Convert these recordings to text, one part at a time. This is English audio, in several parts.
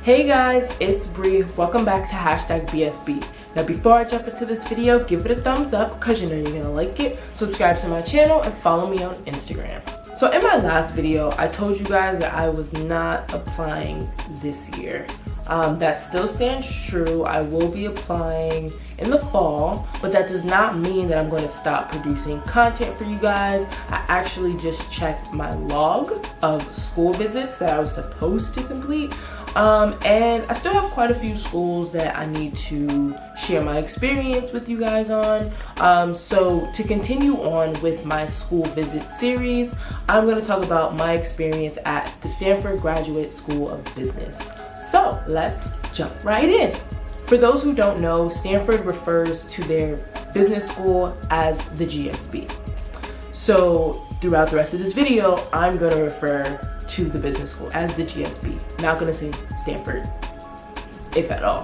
Hey guys, it's Bree. Welcome back to #BSB. Now before I jump into this video, give it a thumbs up because you know you're gonna like it. Subscribe to my channel and follow me on Instagram. So in my last video, I told you guys that I was not applying this year. That still stands true. I will be applying in the fall, but that does not mean that I'm going to stop producing content for you guys. I actually just checked my log of school visits that I was supposed to complete. And I still have quite a few schools that I need to share my experience with you guys on. So to continue on with my school visit series, I'm going to talk about my experience at the Stanford Graduate School of Business. So let's jump right in. For those who don't know, Stanford refers to their business school as the GSB. So throughout the rest of this video, I'm going to refer to the business school as the GSB. Not going to say Stanford, if at all,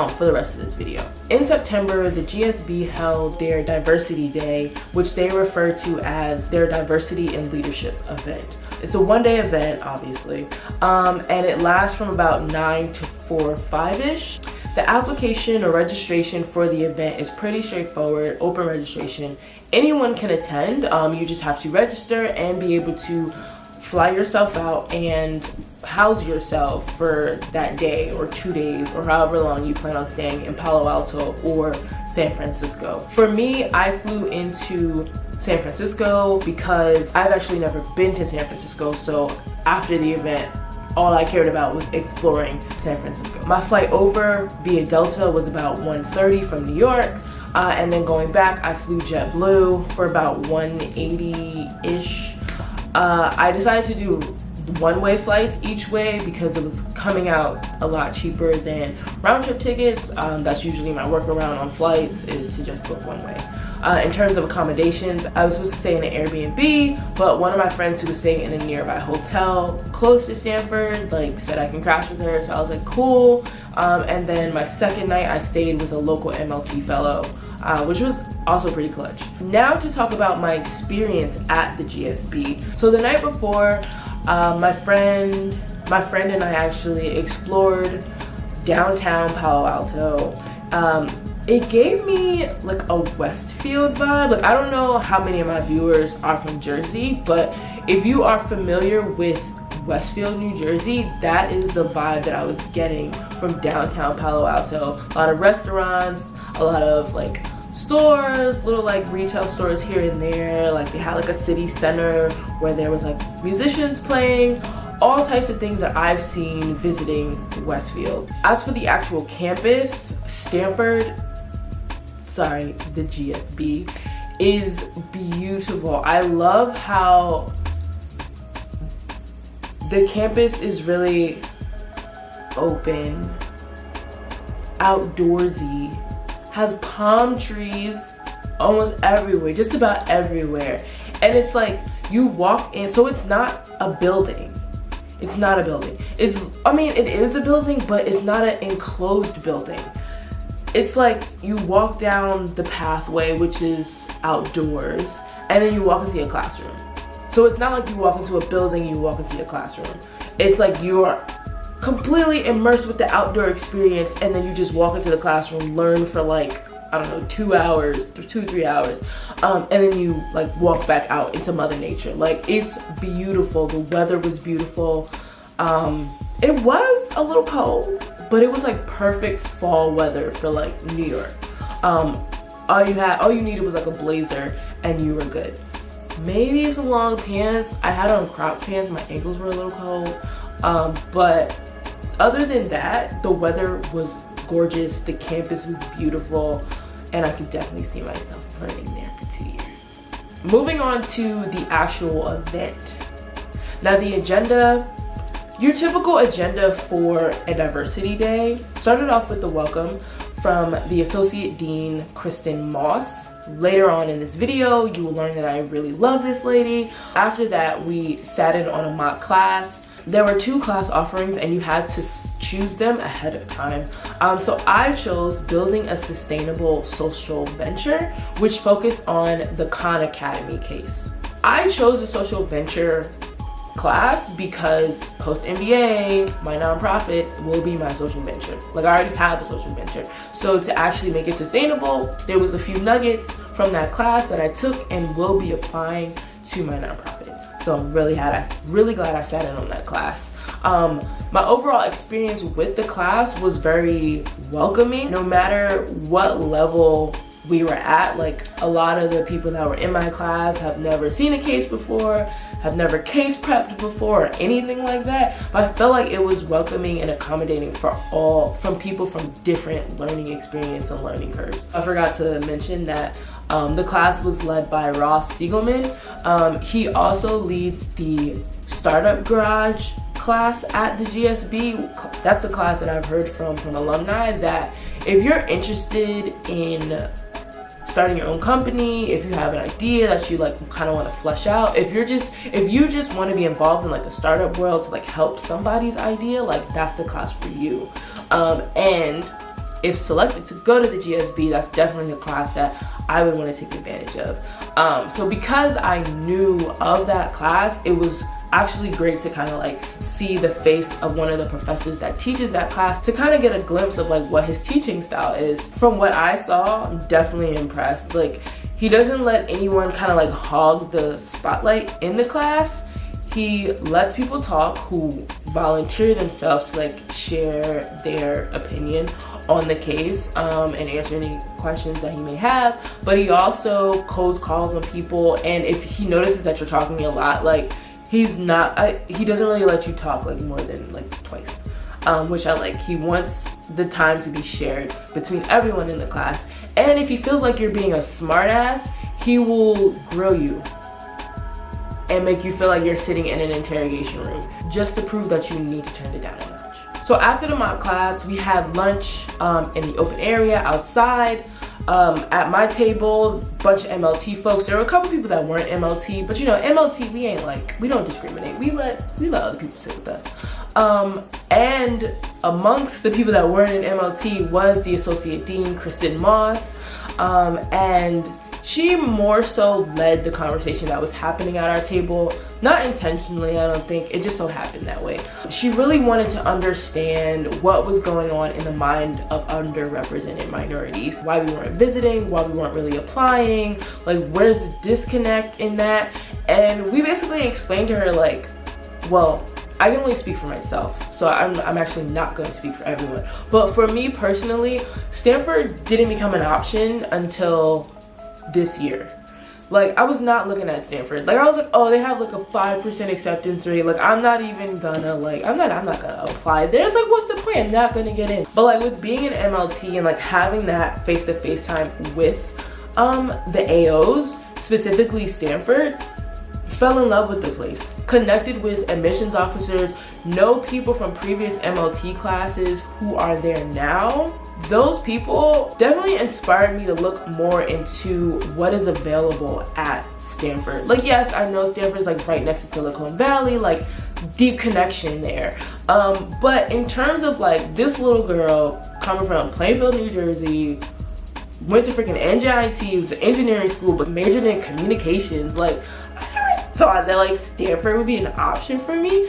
for the rest of this video. In September, the GSB held their Diversity Day, which they refer to as their Diversity and Leadership event. It's a one-day event, obviously, and it lasts from about 9 to 4 or 5-ish. The application or registration for the event is pretty straightforward, open registration. Anyone can attend. You just have to register and be able to fly yourself out and house yourself for that day or 2 days or however long you plan on staying in Palo Alto or San Francisco. For me, I flew into San Francisco because I've actually never been to San Francisco, so after the event, all I cared about was exploring San Francisco. My flight over via Delta was about 1:30 from New York, and then going back, I flew JetBlue for about 180-ish. I decided to do one-way flights each way because it was coming out a lot cheaper than round-trip tickets. That's usually my workaround on flights, is to just book one way. In terms of accommodations, I was supposed to stay in an Airbnb, but one of my friends who was staying in a nearby hotel close to Stanford said I can crash with her, so I was like, cool. And then my second night, I stayed with a local MLT fellow, which was also pretty clutch. Now to talk about my experience at the GSB. So the night before, my friend and I actually explored downtown Palo Alto. It gave me like a Westfield vibe. I don't know how many of my viewers are from Jersey, but if you are familiar with Westfield, New Jersey, that is the vibe that I was getting from downtown Palo Alto. A lot of restaurants, a lot of stores, little retail stores here and there. They had a city center where there was musicians playing, all types of things that I've seen visiting Westfield. As for the actual campus, the GSB is beautiful. I love how the campus is really open, outdoorsy, has palm trees almost everywhere, just about everywhere. And it's you walk in, so it's not a building. It's not a building. it is a building, but it's not an enclosed building. It's you walk down the pathway, which is outdoors, and then you walk into your classroom. So it's not like you walk into a building, you walk into your classroom. It's you're completely immersed with the outdoor experience, and then you just walk into the classroom, learn for 2 hours, 2-3 hours, and then you walk back out into Mother Nature. It's beautiful. The weather was beautiful. It was a little cold, but it was perfect fall weather for New York. All you needed was a blazer and you were good. Maybe some long pants. I had on crop pants, my ankles were a little cold. But other than that, the weather was gorgeous, the campus was beautiful, and I could definitely see myself learning there for 2 years. Moving on to the actual event. Now the agenda, your typical agenda for a diversity day started off with the welcome from the Associate Dean, Kristen Moss. Later on in this video, you will learn that I really love this lady. After that, we sat in on a mock class. There were 2 class offerings and you had to choose them ahead of time. So I chose Building a Sustainable Social Venture, which focused on the Khan Academy case. I chose a social venture class because post MBA, my nonprofit will be my social venture. Like, I already have a social venture. So to actually make it sustainable, there was a few nuggets from that class that I took and will be applying to my nonprofit. So I'm really glad I sat in on that class. My overall experience with the class was very welcoming. No matter what level we were at, like, a lot of the people that were in my class have never seen a case before, have never case prepped before, or anything like that. But I felt like it was welcoming and accommodating from people from different learning experience and learning curves. I forgot to mention that the class was led by Ross Siegelman. He also leads the Startup Garage class at the GSB. That's a class that I've heard from alumni that if you're interested in starting your own company, if you have an idea that you like kind of want to flesh out, if you just want to be involved in like the startup world to like help somebody's idea, like that's the class for you. And if selected to go to the GSB, that's definitely a class that I would want to take advantage of. So because I knew of that class, it was actually great to kind of like see the face of one of the professors that teaches that class to kind of get a glimpse of like what his teaching style is. From what I saw, I'm definitely impressed. Like, he doesn't let anyone kind of like hog the spotlight in the class. He lets people talk who volunteer themselves to like share their opinion on the case and answer any questions that he may have. But he also cold calls on people, and if he notices that you're talking a lot, like, he doesn't really let you talk like more than like twice, which I like. He wants the time to be shared between everyone in the class. And if he feels like you're being a smartass, he will grill you and make you feel like you're sitting in an interrogation room just to prove that you need to turn it down a notch. So after the mock class, we had lunch in the open area outside. At my table, bunch of MLT folks. There were a couple people that weren't MLT, but you know, MLT, we don't discriminate. We let other people sit with us. And amongst the people that weren't in MLT was the Associate Dean, Kristen Moss, and she more so led the conversation that was happening at our table. Not intentionally, I don't think. It just so happened that way. She really wanted to understand what was going on in the mind of underrepresented minorities. Why we weren't visiting, why we weren't really applying, like where's the disconnect in that? And we basically explained to her like, well, I can only speak for myself, so I'm actually not going to speak for everyone. But for me personally, Stanford didn't become an option until this year. Like, I was not looking at Stanford. Like, I was like, oh, they have like a 5% acceptance rate. Like, I'm not even gonna like, I'm not gonna apply. There's like, what's the point? I'm not gonna get in. But like, with being an MLT and like having that face-to-face time with the AOs, specifically Stanford, fell in love with the place. Connected with admissions officers, know people from previous MLT classes who are there now. Those people definitely inspired me to look more into what is available at Stanford. Like, yes, I know Stanford's like right next to Silicon Valley, like deep connection there. But in terms of like this little girl coming from Plainfield, New Jersey, went to freaking NJIT, it was an engineering school, but majored in communications. Like, I never thought that like Stanford would be an option for me.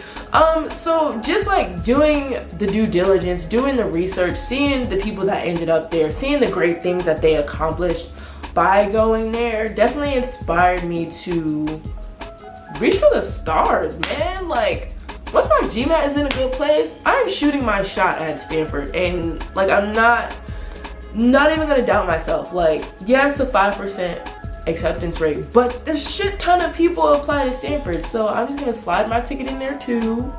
So just like doing the due diligence, doing the research, seeing the people that ended up there, seeing the great things that they accomplished by going there, definitely inspired me to reach for the stars, man. Like, once my GMAT is in a good place, I'm shooting my shot at Stanford, and like, I'm not even gonna doubt myself. Like, yeah, it's a 5% acceptance rate, but a shit ton of people apply to Stanford, so I'm just gonna slide my ticket in there too.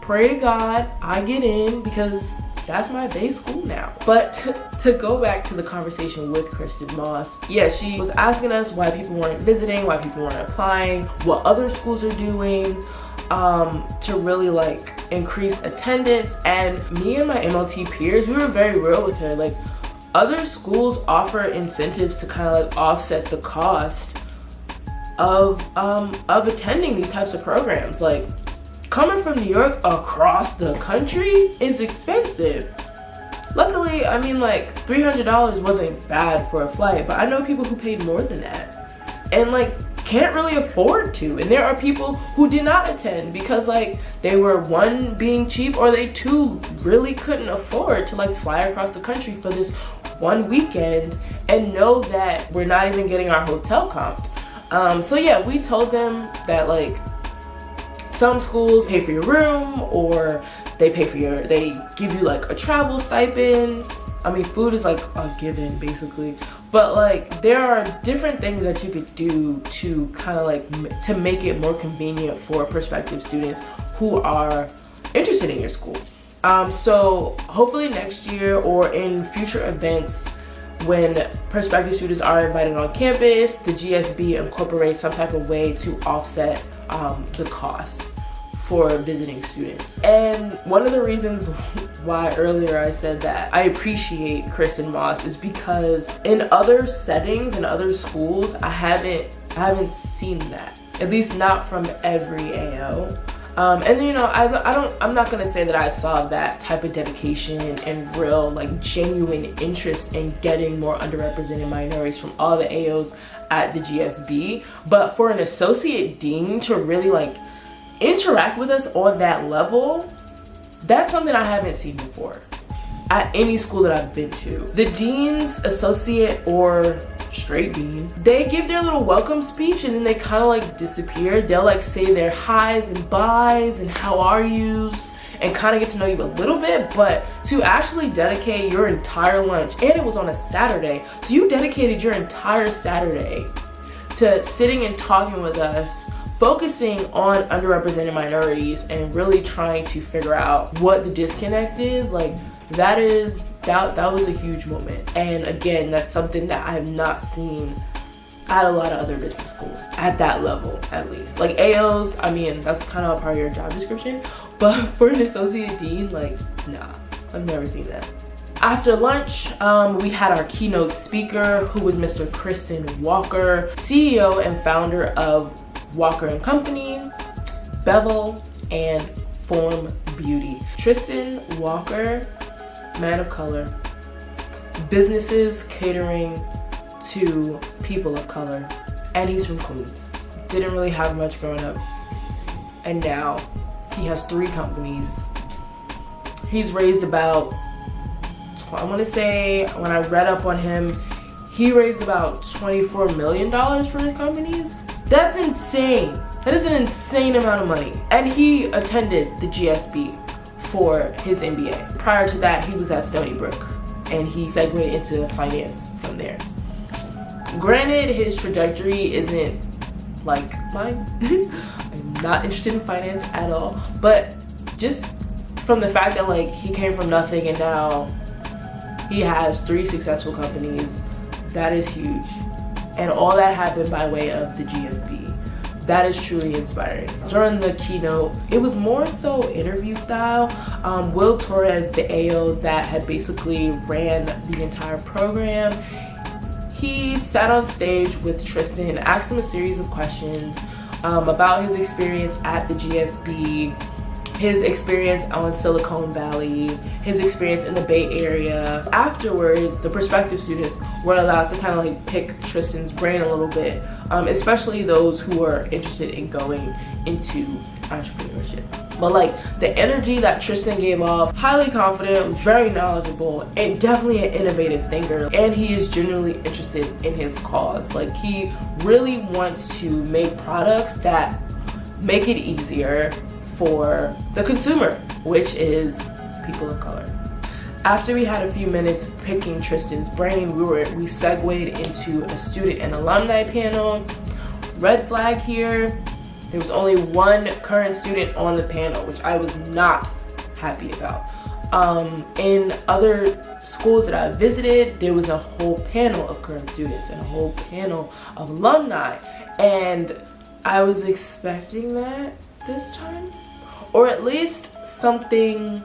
Pray to God I get in, because that's my base school now. But to go back to the conversation with Kristen Moss, yeah, she was asking us why people weren't visiting, why people weren't applying, what other schools are doing to really like increase attendance. And me and my MLT peers, we were very real with her. Like, other schools offer incentives to kind of like offset the cost of attending these types of programs. Like, coming from New York across the country is expensive. Luckily, I mean, like, $300 wasn't bad for a flight, but I know people who paid more than that. And like, can't really afford to. And there are people who did not attend because like they were, one, being cheap, or they, two, really couldn't afford to like fly across the country for this one weekend and know that we're not even getting our hotel comped. So yeah, we told them that like some schools pay for your room, or they give you like a travel stipend. I mean, food is like a given basically, but like there are different things that you could do to kind of like to make it more convenient for prospective students who are interested in your school. So hopefully next year or in future events, when prospective students are invited on campus, the GSB incorporates some type of way to offset the cost for visiting students. And one of the reasons why earlier I said that I appreciate Kristen Moss is because in other settings, in other schools, I haven't seen that, at least not from every AO. And you know, I'm not gonna say that I saw that type of dedication and real like genuine interest in getting more underrepresented minorities from all the AOs at the GSB, but for an associate dean to really like interact with us on that level, that's something I haven't seen before at any school that I've been to. The deans, associate, or straight dean, they give their little welcome speech and then they kind of like disappear. They'll like say their highs and byes and how are yous and kind of get to know you a little bit, but to actually dedicate your entire lunch, and it was on a Saturday, so you dedicated your entire Saturday to sitting and talking with us, focusing on underrepresented minorities and really trying to figure out what the disconnect is. Like that was a huge moment. And again, that's something that I have not seen at a lot of other business schools at that level, at least. Like AOs, I mean, that's kind of a part of your job description, but for an associate dean, like, nah, I've never seen that. After lunch, we had our keynote speaker, who was Mr. Kristen Walker, CEO and founder of Walker & Company, Bevel, and Form Beauty. Tristan Walker, man of color, businesses catering to people of color, and he's from Queens. Didn't really have much growing up, and now he has 3 companies. He's raised about, I want to say, when I read up on him, he raised about $24 million for his companies. That's insane. That is an insane amount of money. And he attended the GSB for his MBA. Prior to that, he was at Stony Brook, and he segued into finance from there. Granted, his trajectory isn't like mine. I'm not interested in finance at all, but just from the fact that like he came from nothing and now he has 3 successful companies, that is huge. And all that happened by way of the GSB. That is truly inspiring. During the keynote, it was more so interview style. Will Torres, the AO that had basically ran the entire program, he sat on stage with Tristan, asked him a series of questions about his experience at the GSB, his experience on Silicon Valley, his experience in the Bay Area. Afterwards, the prospective students were allowed to kind of like pick Tristan's brain a little bit, especially those who are interested in going into entrepreneurship. But like the energy that Tristan gave off, highly confident, very knowledgeable, and definitely an innovative thinker. And he is genuinely interested in his cause. Like he really wants to make products that make it easier for the consumer, which is people of color. After we had a few minutes picking Tristan's brain, we segued into a student and alumni panel. Red flag here, there was only one current student on the panel, which I was not happy about. In other schools that I visited, there was a whole panel of current students and a whole panel of alumni, and I was expecting that this time, or at least something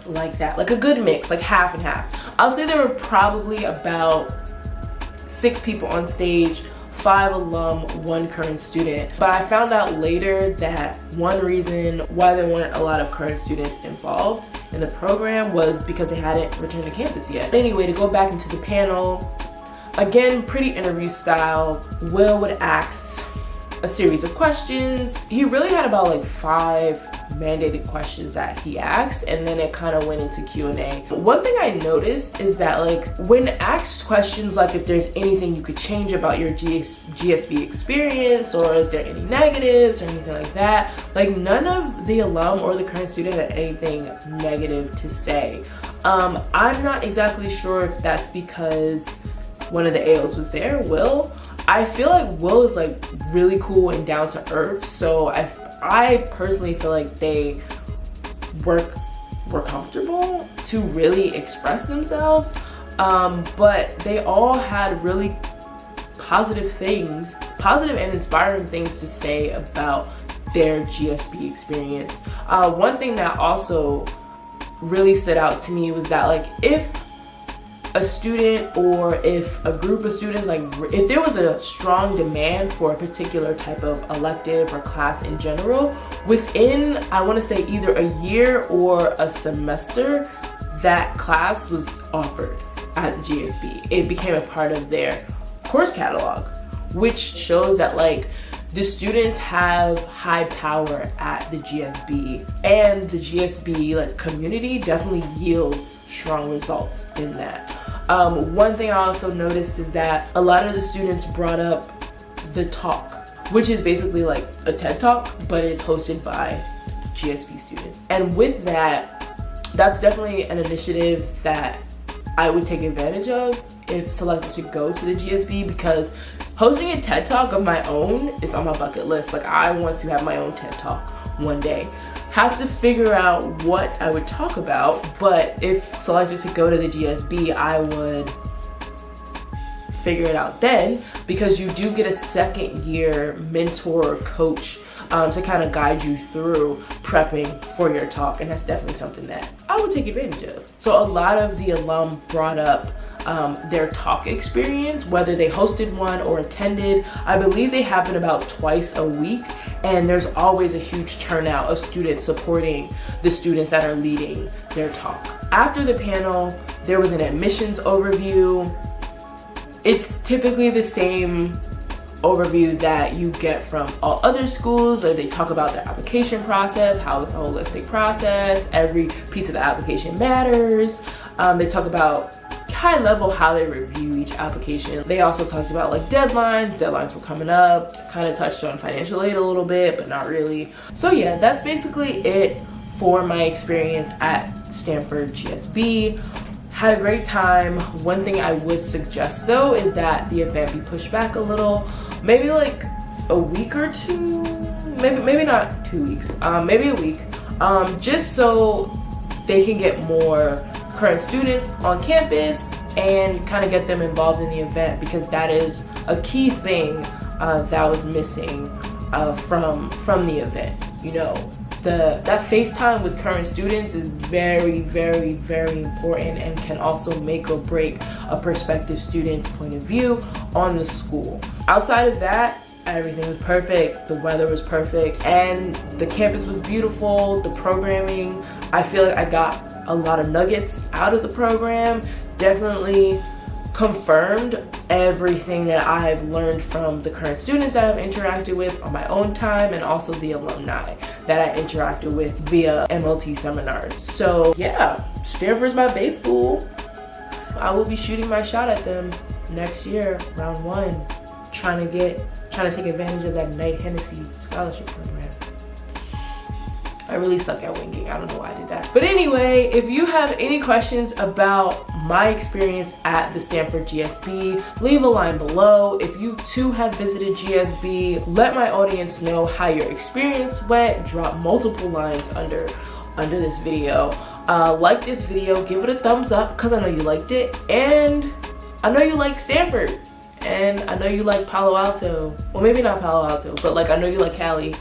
like that, like a good mix, like half and half. I'll say there were probably about 6 people on stage, 5 alum, 1 current student. But I found out later that one reason why there weren't a lot of current students involved in the program was because they hadn't returned to campus yet. But anyway, to go back into the panel, Again, pretty interview style. Will would ask a series of questions. He really had about like 5 mandated questions that he asked, and then it kind of went into Q&A. One thing I noticed is that like when asked questions like if there's anything you could change about your GSB experience, or is there any negatives or anything like that, like none of the alum or the current student had anything negative to say. I'm not exactly sure if that's because one of the AOs was there, Will. I feel like Will is like really cool and down to earth, so I personally feel like they were comfortable to really express themselves, but they all had really positive and inspiring things to say about their GSB experience. One thing that also really stood out to me was that like if a student or if a group of students, like if there was a strong demand for a particular type of elective or class in general, within, I want to say either a year or a semester, that class was offered at the GSB. It became a part of their course catalog, which shows that like the students have high power at the GSB, and the GSB like community definitely yields strong results in that. One thing I also noticed is that a lot of the students brought up the talk, which is basically like a TED Talk, but it's hosted by GSB students. And with that, that's definitely an initiative that I would take advantage of if selected to go to the GSB, because hosting a TED Talk of my own is on my bucket list. Like I want to have my own TED Talk one day. Have to figure out what I would talk about, but if selected to go to the GSB, I would figure it out then, because you do get a second year mentor coach to kind of guide you through prepping for your talk, and that's definitely something that I would take advantage of. So a lot of the alum brought up their talk experience, whether they hosted one or attended. I believe they happen about twice a week, and there's always a huge turnout of students supporting the students that are leading their talk. After the panel, there was an admissions overview. It's typically the same overview that you get from all other schools, or they talk about their application process, how it's a holistic process, every piece of the application matters. They talk about high level how they review each application. They also talked about like deadlines were coming up, kind of touched on financial aid a little bit, but not really. So yeah, that's basically it for my experience at Stanford GSB. Had a great time. One thing I would suggest though is that the event be pushed back a little, maybe like a week or two, maybe not 2 weeks, maybe a week, just so they can get more current students on campus and kind of get them involved in the event, because that is a key thing that was missing from the event. You know, that FaceTime with current students is very, very, very important, and can also make or break a prospective student's point of view on the school. Outside of that, everything was perfect. The weather was perfect, and the campus was beautiful. The programming, I feel like I got a lot of nuggets out of the program. Definitely confirmed everything that I've learned from the current students that I've interacted with on my own time, and also the alumni that I interacted with via MLT seminars. So yeah, Stanford's my base school. I will be shooting my shot at them next year, round 1, trying to take advantage of that Knight Hennessy scholarship program. I really suck at winging. I don't know why I did that. But anyway, if you have any questions about my experience at the Stanford GSB, leave a line below. If you too have visited GSB, let my audience know how your experience went. Drop multiple lines under this video. Like this video, give it a thumbs up, because I know you liked it, and I know you like Stanford, and I know you like Palo Alto. Well, maybe not Palo Alto, but like I know you like Cali.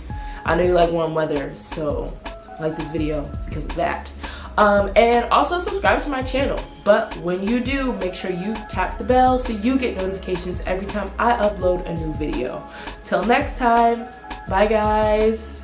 I know you like warm weather, so like this video because of that. And also subscribe to my channel. But when you do, make sure you tap the bell so you get notifications every time I upload a new video. Till next time, bye guys.